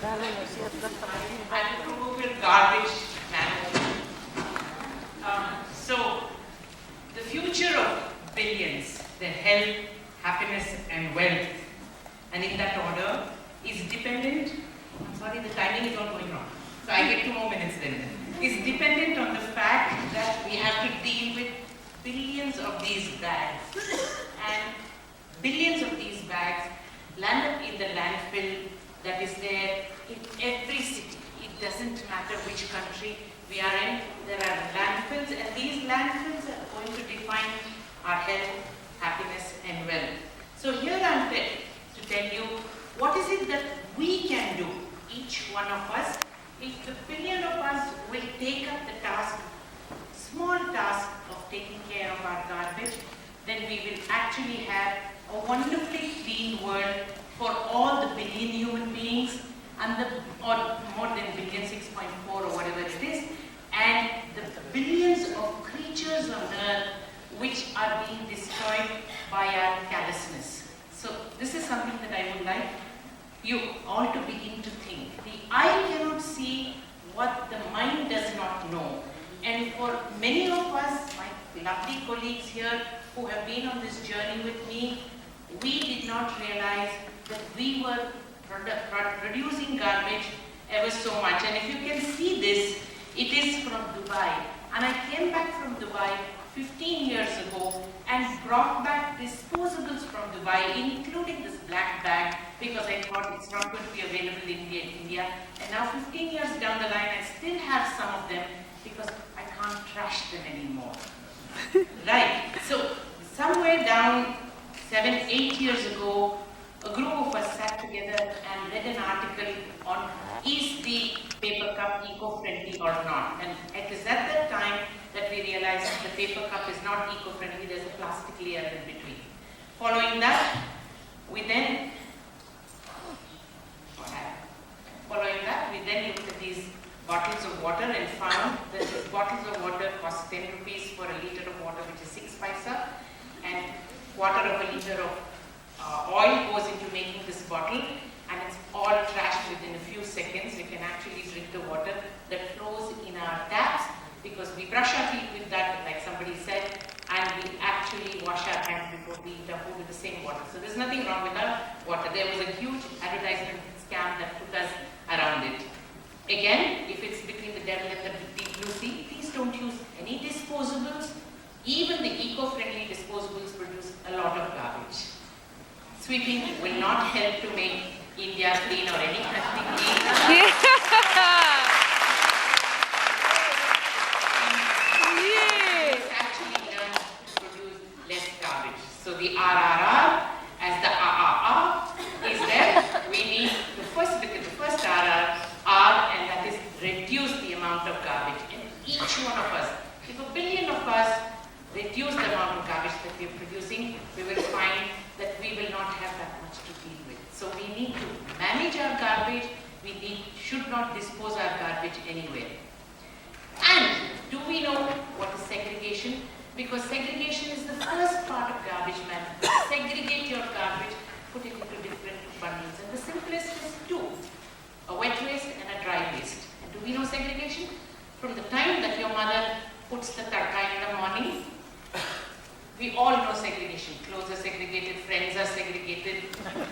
I'm a proverbial garbage man. So, the future of billions, their health, happiness, and wealth, and in that order, is dependent. I'm sorry, the timing is all going wrong. So I get 2 more minutes then. Is dependent on the fact that we have to deal with billions of these bags, and billions of these bags land up in the landfill that is there in every city. It doesn't matter which country we are in, there are landfills, and these landfills are going to define our health, happiness, and wealth. So here I am to tell you what is it that we can do, each one of us. If the billion of us will take up the task, small task of taking care of our garbage, then we will actually have a wonderfully clean world for all the billion human beings, and or more than billion, 6.4 or whatever it is, and the billions of creatures on earth which are being destroyed by our callousness. So this is something that I would like you all to begin to think. The eye cannot see what the mind does not know. And for many of us, my lovely colleagues here who have been on this journey with me, we did not realize that we were producing garbage ever so much. And if you can see this, it is from Dubai. And I came back from Dubai 15 years ago and brought back disposables from Dubai, including this black bag, because I thought it's not going to be available in India. And now 15 years down the line, I still have some of them because I can't trash them anymore. Right. So somewhere down 7, 8 years ago, a group of us sat together and read an article on is the paper cup eco-friendly or not. And it is at that time that we realized the paper cup is not eco-friendly, there's a plastic layer in between. Following that, we then looked at these bottles of water and found that these bottles of water cost 10 rupees for a liter of water, which is 6 paisa, and quarter of a liter of oil goes into making this bottle, and it's all trashed within a few seconds. We can actually drink the water that flows in our taps, because we brush our teeth with that, like somebody said, and we actually wash our hands before we eat our food with the same water. So there's nothing wrong with our water. There was a huge advertisement scam that took us around it. Again, if it's between the devil and the deep blue sea, please don't use any disposables. Even the eco-friendly disposables produce a lot of garbage. Sweeping will not help to make India clean or any country clean. It's actually learned to produce less garbage. So the RRR, as the RRR is there, we need to first look at the first RR, and that is reduce the amount of garbage. And each one of us, if a billion of us reduce the amount of garbage that we are producing, we will find that we will not have that much to deal with. So we need to manage our garbage. We should not dispose our garbage anywhere. And do we know what is segregation? Because segregation is the first part of garbage management. Segregate your garbage, put it into different bundles. And the simplest is 2, a wet waste and a dry waste. And do we know segregation? From the time that your mother puts the tadka in the morning, we all know segregation. Clothes are segregated, friends are segregated,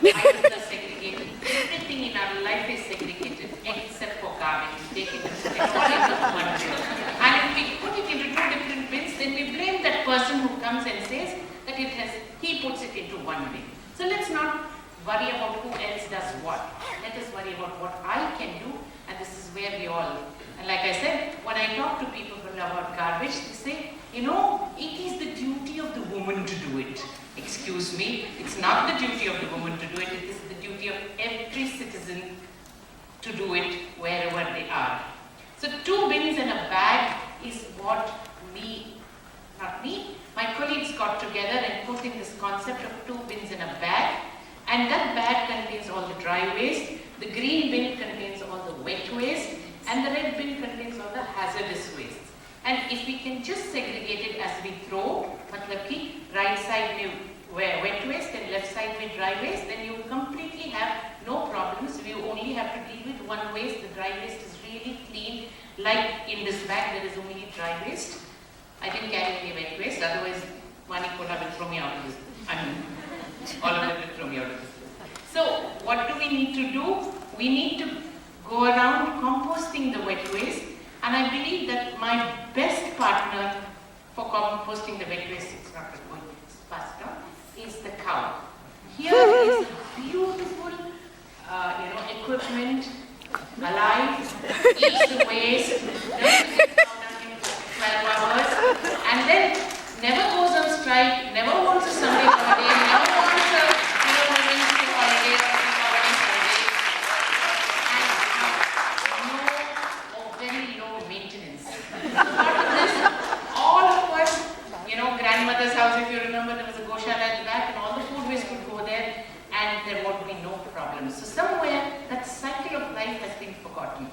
items are segregated. Everything in our life is segregated except for garbage. We take it and put it all into one bin. And if we put it into 2 different bins, then we blame that person who comes and says that he puts it into one bin. So let's not worry about who else does what. Let us worry about what I can do, and this is where we all. And like I said, when I talk to people about garbage, they say, you know, it is the duty of the woman to do it. Excuse me, it's not the duty of the woman to do it, it is the duty of every citizen to do it wherever they are. So 2 bins and a bag is what my colleagues got together and put in this concept of 2 bins and a bag. And that bag contains all the dry waste, the green bin contains all the wet waste, and the red bin contains all the hazardous waste. And if we can just segregate it as we throw, matlab ki right side with wet waste and left side with dry waste, then you completely have no problems. You only have to deal with one waste. The dry waste is really clean. Like in this bag, there is only dry waste. I didn't carry any wet waste, otherwise Manikola will throw me out of this. I mean, all of it will throw me out of this. So, what do we need to do? We need to go around composting the wet waste, and I believe that my best partner for composting the wet waste, it's not going fast enough, is the cow. Here is beautiful, equipment, alive, eats the waste, does it down in 12 hours, and then never goes on strike, never wants a Sunday holiday, never wants a Wednesday holiday or Diwali holiday, and very low maintenance. Part of this, all of us, grandmother's house, if you remember, there was a goshala at the back, and all the food waste would go there, and there would be no problems. So somewhere that cycle of life has been forgotten.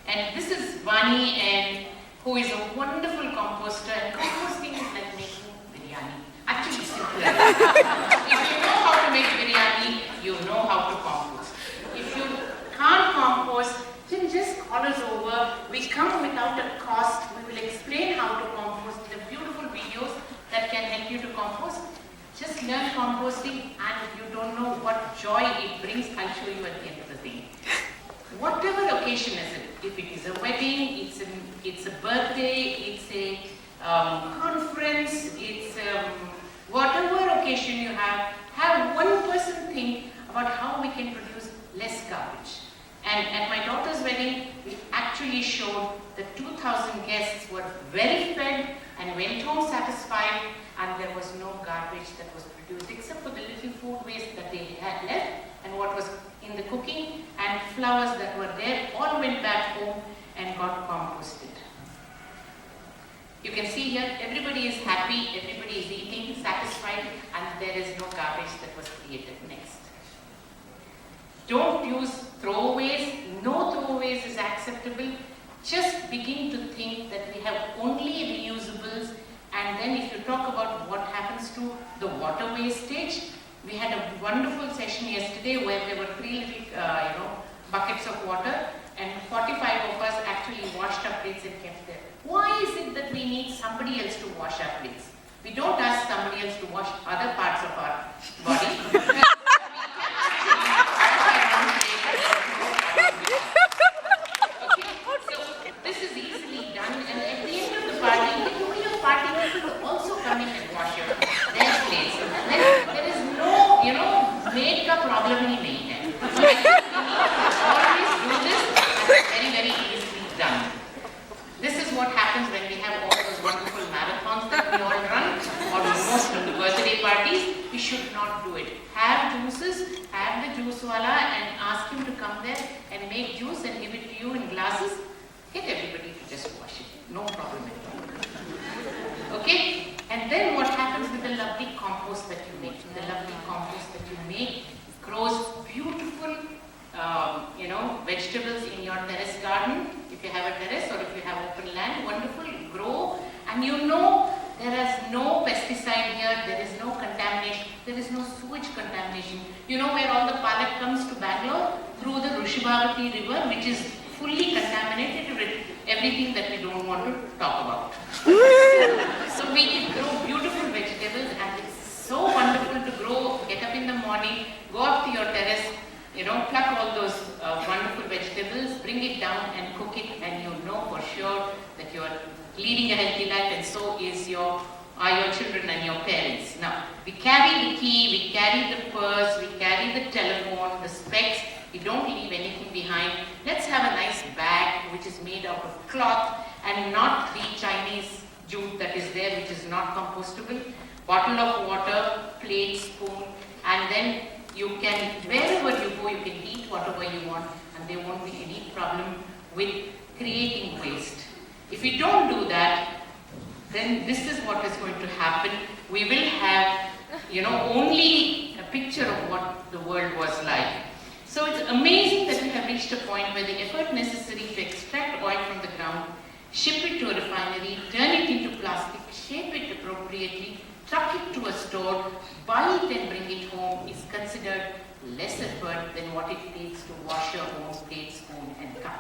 And this is Vani, and who is a wonderful composter, and composting is like making biryani. Actually, simple. If you know how to make biryani, you know how to compost. If you can't compost, then just call us over. We come without a cost. We will explain how to compost. The beautiful videos that can help you to compost. Just learn composting, and if you don't know what joy it brings, I'll show you at the end of the thing. Whatever occasion is it, if it is a wedding, it's a birthday, it's a conference, it's whatever occasion you have one person think about how we can produce less garbage. And at my daughter's wedding, we actually showed that 2,000 guests were very fed and went home satisfied, and there was no garbage that was produced except for the little food waste that they had left and what was in the cooking, and flowers that were there all went back home and got composted. You can see here, everybody is happy, everybody is eating, satisfied, and there is no garbage that was created. Next. Don't use throwaways. No throwaways is acceptable. Just begin to think that we have only reusables, and then if you talk about what happens to the water wastage, we had a wonderful session yesterday where there were 3 little, buckets of water, and 45 of us actually washed our plates and kept them. Why is it that we need somebody else to wash our plates? We don't ask somebody else to wash other parts of our body. This is easily done, and at the end of the party, your party people will also come in and wash their plates. There is no make-up problem in nahi hai. Always do this, and it's very, very easily done. This is what happens when we have all those wonderful marathons that we all run, or most of the birthday parties. We should not do it. Have juices, have the juice wala, and ask him to come there and make juice and give it to you in glasses. Get everybody to just wash it. No problem at all. Okay? And then what happens with the lovely compost that you make? The lovely compost that you make grows beautiful, vegetables in your terrace garden. If you have a terrace or if you have open land, wonderful, grow. And there is no pesticide here, there is no contamination, there is no sewage contamination. You know where all the palak comes to Bangalore? Through the Rushabhavati river, which is fully contaminated with everything that we don't want to talk about. So we can grow beautiful vegetables, and it's so wonderful to grow, get up in the morning, go up to your terrace, pluck all those wonderful vegetables, bring it down and cook it, and you know for sure that you are leading a healthy life, and so are your children and your parents. Now, we carry the key, we carry the purse, we carry the telephone, the specs. We don't leave anything behind. Let's have a nice bag which is made out of cloth and not the Chinese jute that is there, which is not compostable. Bottle of water, plate, spoon, and then you can, wherever you go, you can eat whatever you want, and there won't be any problem with creating waste. If we don't do that, then this is what is going to happen. We will have, only a picture of what the world was like. So it's amazing that we have reached a point where the effort necessary to extract oil from the ground, ship it to a refinery, turn it into plastic, shape it appropriately, truck it to a store, buy it and bring it home is considered less effort than what it takes to wash your own plate, spoon and cup.